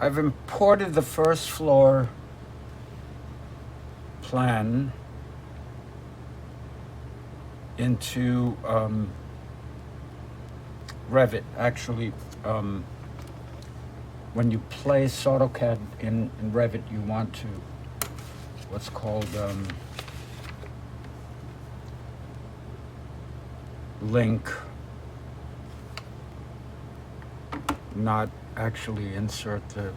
I've imported the first floor plan into Revit. Actually, when you place AutoCAD in Revit, you want to what's called link, not actually insert the.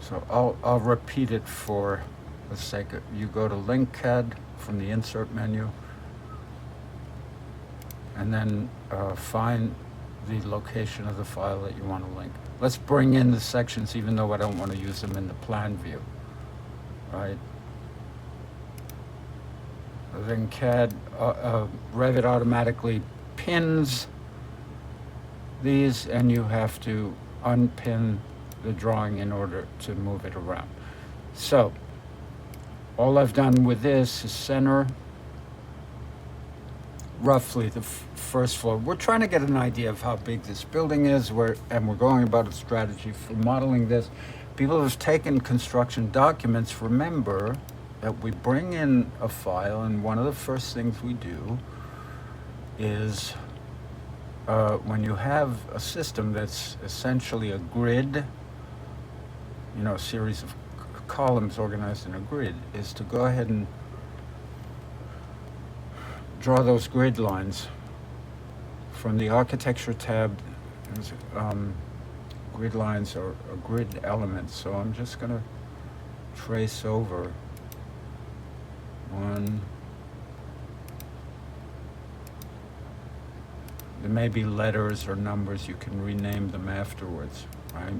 So I'll repeat it for the sake of, you go to link CAD from the insert menu, and then find the location of the file that you want to link. Let's bring in the sections even though I don't want to use them in the plan view, right? Then CAD, Revit automatically pins these, and you have to unpin the drawing in order to move it around. So all I've done with this is center roughly the first floor. We're trying to get an idea of how big this building is, and we're going about a strategy for modeling this. People have taken construction documents. Remember that we bring in a file, and one of the first things we do is when you have a system that's essentially a grid, a series of columns organized in a grid, is to go ahead and draw those grid lines from the architecture tab. Grid lines are grid elements, so I'm just going to trace over one. There may be letters or numbers, you can rename them afterwards, right?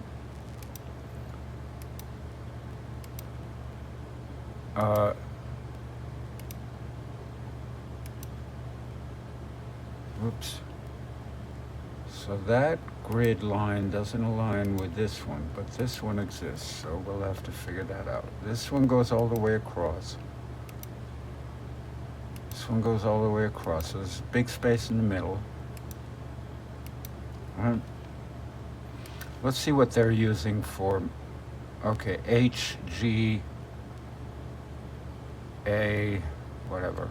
Oops. So that grid line doesn't align with this one, but this one exists, so we'll have to figure that out. This one goes all the way across. This one goes all the way across, so there's a big space in the middle. All right. Let's see what they're using for, okay, H, G, A, whatever.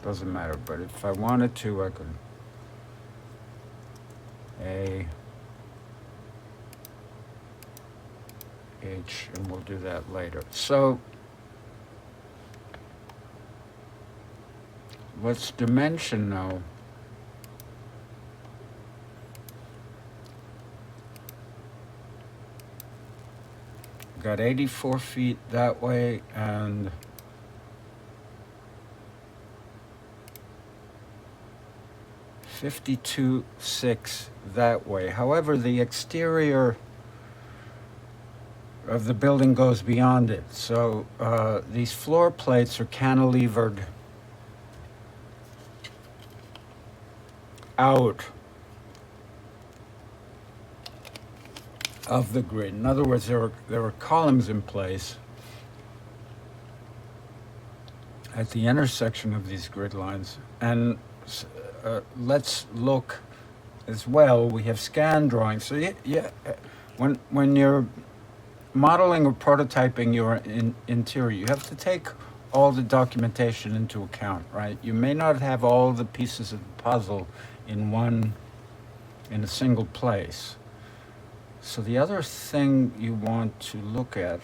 Doesn't matter, but if I wanted to, I could A, H, and we'll do that later. So let's dimension now. Got 84 feet that way and 52.6 that way. However, the exterior of the building goes beyond it. So these floor plates are cantilevered out of the grid. In other words, there are columns in place at the intersection of these grid lines. And let's look as well. We have scan drawings. So when you're modeling or prototyping your interior, you have to take all the documentation into account, right? You may not have all the pieces of the puzzle in a single place. So the other thing you want to look at,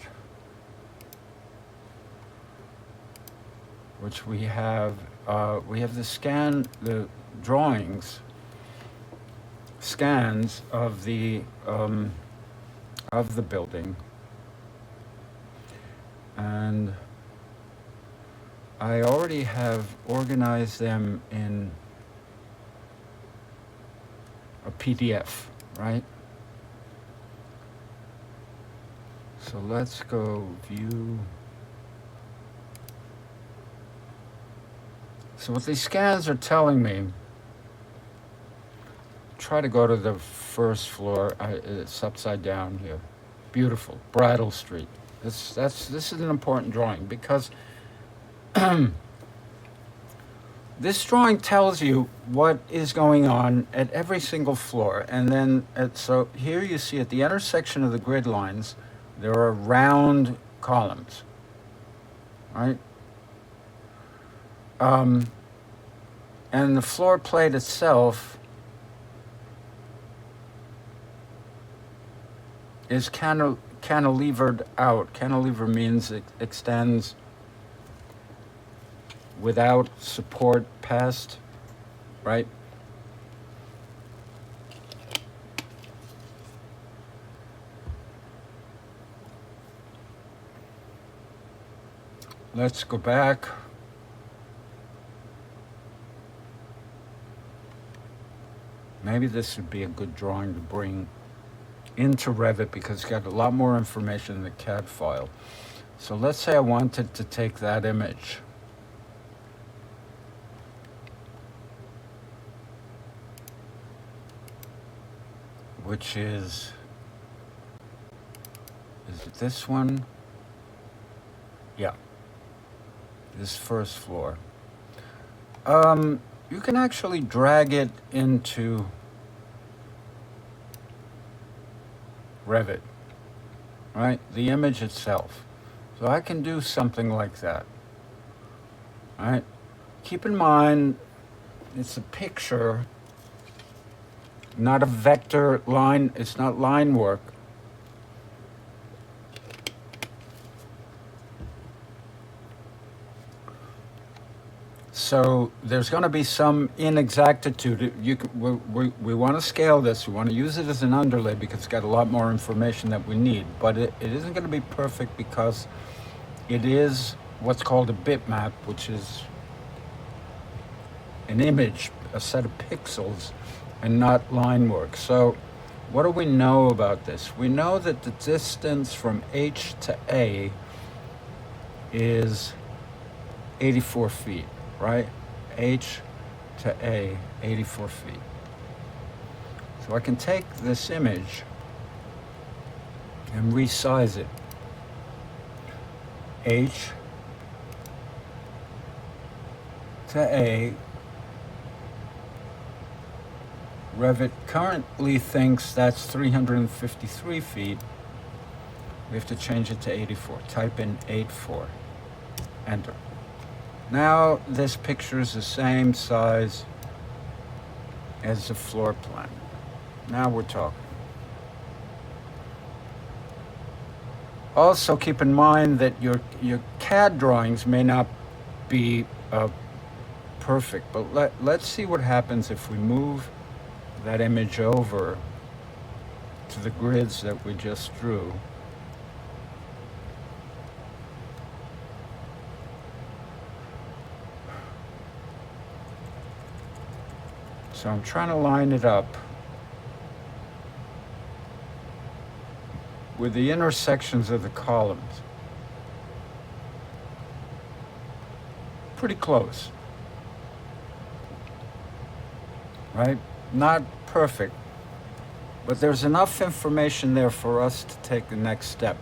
which we have the drawings, scans of the building, and I already have organized them in a PDF, right? So let's go view. So what these scans are telling me, try to go to the first floor. It's upside down here. Beautiful, Brattle Street. This is an important drawing because This drawing tells you what is going on at every single floor. And then, so here you see at the intersection of the grid lines, there are round columns, right? And the floor plate itself is cantilevered out. Cantilever means it extends without support past, right? Let's go back. Maybe this would be a good drawing to bring into Revit because it's got a lot more information in the CAD file. So let's say I wanted to take that image. Which is it this one? Yeah, this first floor. You can actually drag it into Revit, right? The image itself. So I can do something like that, right? Keep in mind, it's a picture, not a vector line. It's not line work. So there's going to be some inexactitude. We want to scale this. We want to use it as an underlay because it's got a lot more information that we need. But it isn't going to be perfect because it is what's called a bitmap, which is an image, a set of pixels, and not line work. So what do we know about this? We know that the distance from H to A is 84 feet, right? H to A, 84 feet. So I can take this image and resize it. H to A. Revit currently thinks that's 353 feet. We have to change it to 84. Type in 84. Enter. Now this picture is the same size as the floor plan. Now we're talking. Also keep in mind that your CAD drawings may not be perfect, but let's see what happens if we move that image over to the grids that we just drew. So I'm trying to line it up with the intersections of the columns. Pretty close, right? Not perfect, but there's enough information there for us to take the next step.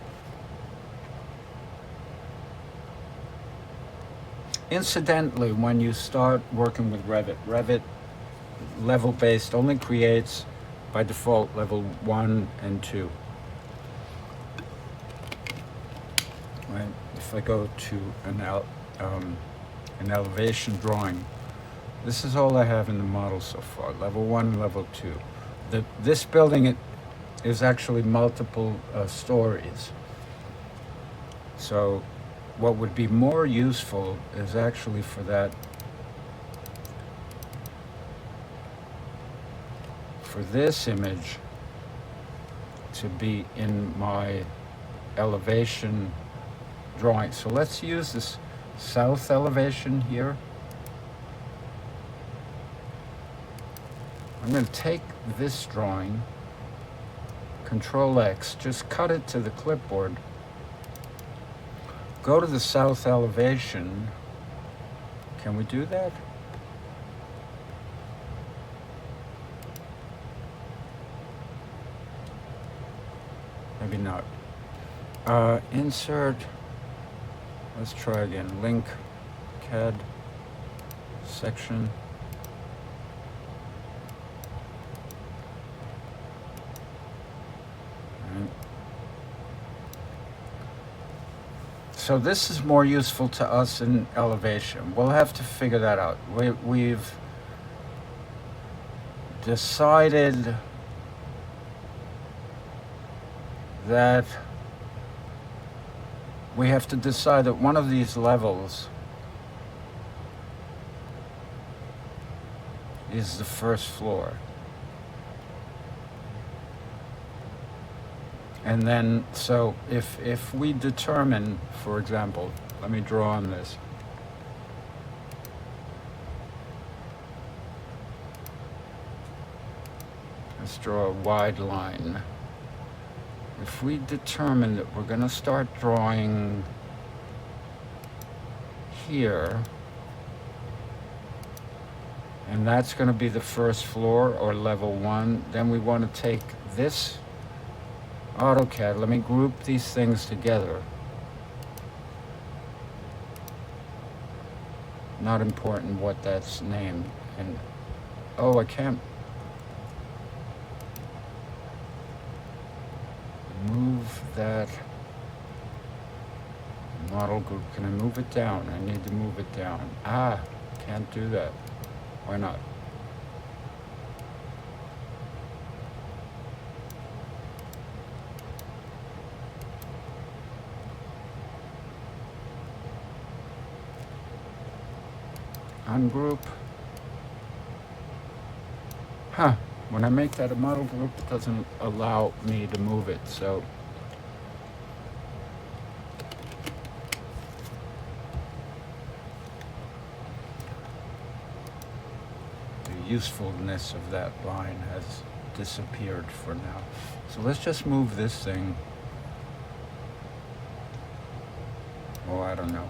Incidentally, when you start working with Revit level-based only creates, by default, level 1 and 2. Right? If I go to an elevation drawing, this is all I have in the model so far, level 1 and level 2. This building is actually multiple stories. So what would be more useful is actually for this image to be in my elevation drawing. So let's use this south elevation here. I'm going to take this drawing, Control X, just cut it to the clipboard, go to the south elevation. Can we do that? Maybe not. Insert, let's try again, link, CAD, section. Right. So this is more useful to us in elevation. We'll have to figure that out. We've decided that we have to decide that one of these levels is the first floor. And then, so if we determine, for example, let me draw on this. Let's draw a wide line. If we determine that we're going to start drawing here, and that's going to be the first floor or level 1, then we want to take this AutoCAD. Let me group these things together. Not important what that's named. And oh, I can't move that model group. Can I move it down? I need to move it down. Ah, can't do that. Why not? Ungroup. Huh. When I make that a model group, it doesn't allow me to move it, so the usefulness of that line has disappeared for now. So let's just move this thing. Oh, I don't know.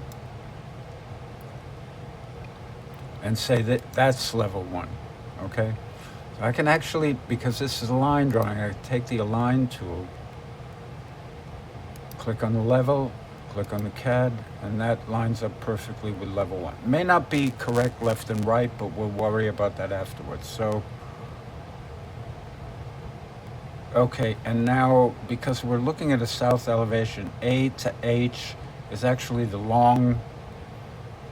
And say that that's level 1, okay? So I can actually, because this is a line drawing, I take the Align tool, click on the level, click on the CAD, and that lines up perfectly with level 1. It may not be correct left and right, but we'll worry about that afterwards. So, okay, and now, because we're looking at a south elevation, A to H is actually the long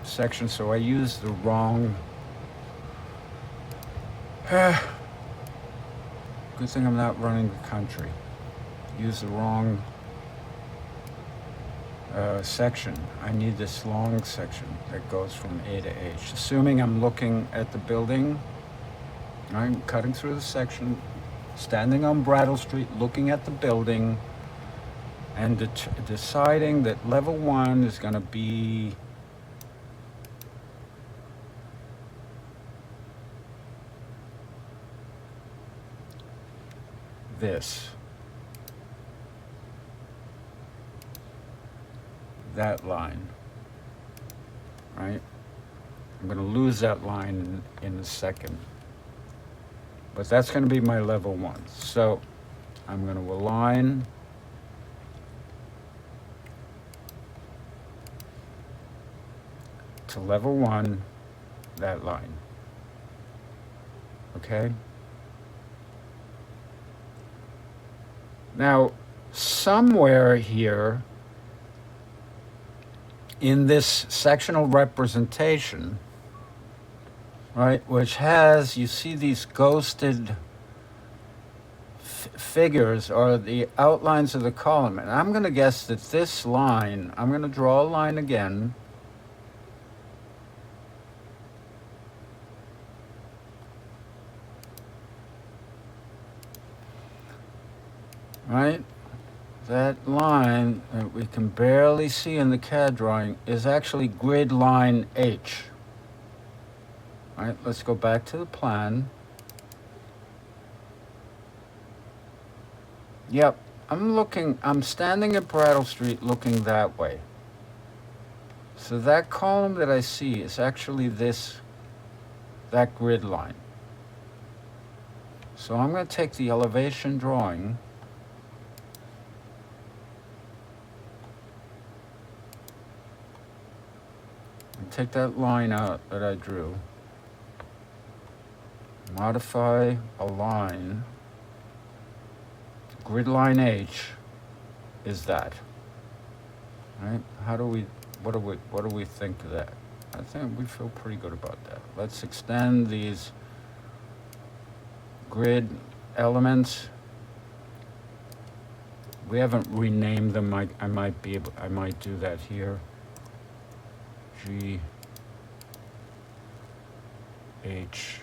section, so I use the wrong. Good thing I'm not running the country. Use the wrong section. I need this long section that goes from A to H. Assuming I'm looking at the building, I'm cutting through the section, standing on Brattle Street, looking at the building, and deciding that level 1 is going to be this, that line, right? I'm going to lose that line in a second, but that's going to be my level 1. So I'm going to align to level 1, that line, okay? Now, somewhere here in this sectional representation, right, which has, you see these ghosted figures are the outlines of the column. And I'm going to guess that this line, I'm going to draw a line again. Right? That line that we can barely see in the CAD drawing is actually grid line H. All right, let's go back to the plan. Yep, I'm standing at Brattle Street looking that way. So that column that I see is actually that grid line. So I'm going to take the elevation drawing and take that line out that I drew. modify align, grid line H is that, right? What do we think of that? I think we feel pretty good about that. Let's extend these grid elements. We haven't renamed them. I might do that here. G H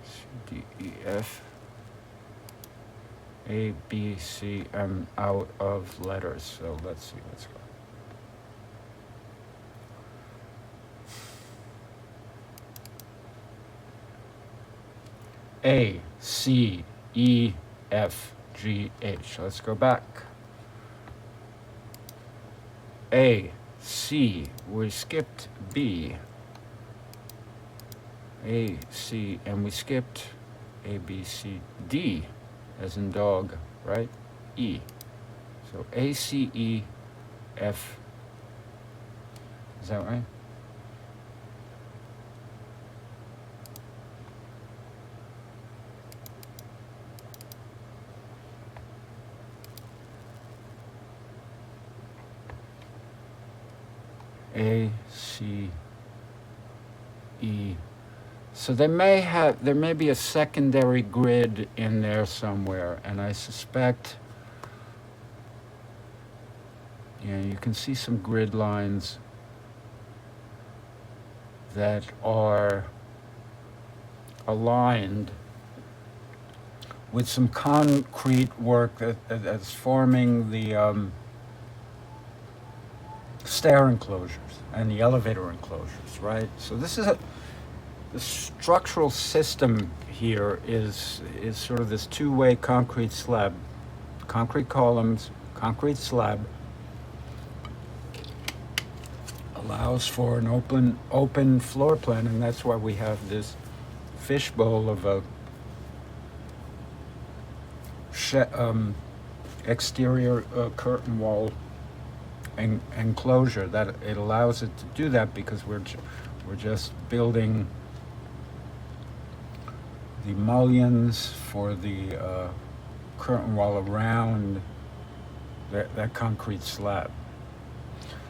C D E F A B C. I'm out of letters, so let's see. Let's go. A, C, E, F, G, H. Let's go back. A, C, we skipped B. A, C, and we skipped A, B, C, D, as in dog, right? E. So A, C, E, F. Is that right? A, C, E. So there may be a secondary grid in there somewhere, and I suspect, you can see some grid lines that are aligned with some concrete work that's forming the stair enclosures and the elevator enclosures, right? So this is the structural system here is sort of this two-way concrete slab, concrete columns, concrete slab, allows for an open floor plan, and that's why we have this fishbowl of a exterior curtain wall enclosure. That it allows it to do that because we're just building the mullions for the curtain wall around that concrete slab.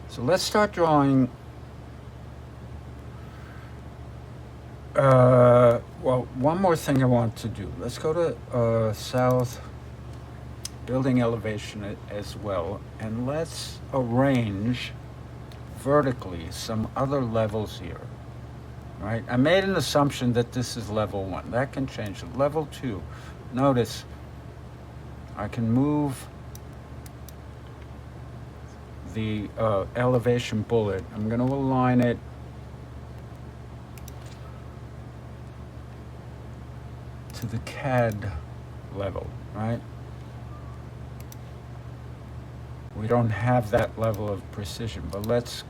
So let's start drawing. Well, one more thing I want to do. Let's go to south building elevation as well, and let's arrange vertically some other levels here, right? I made an assumption that this is level 1. That can change to level 2. Notice I can move the elevation bullet. I'm going to align it to the CAD level, right? We don't have that level of precision, but let's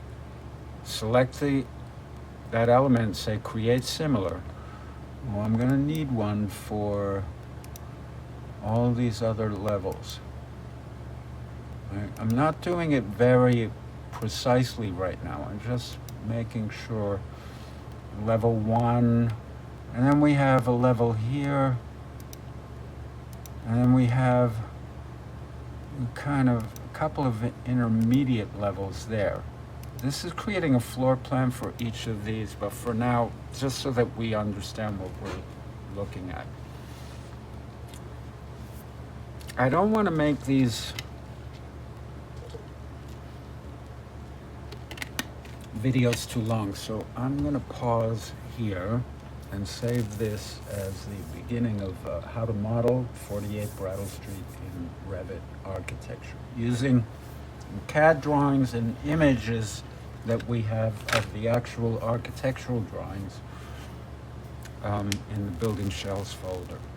select that element and say create similar. Well, I'm going to need one for all these other levels. Right? I'm not doing it very precisely right now. I'm just making sure level 1, and then we have a level here, and then we have kind of a couple of intermediate levels there. This is creating a floor plan for each of these, but for now, just so that we understand what we're looking at. I don't want to make these videos too long, so I'm going to pause here and save this as the beginning of how to model 48 Brattle Street in Revit architecture using CAD drawings and images that we have of the actual architectural drawings in the building shells folder.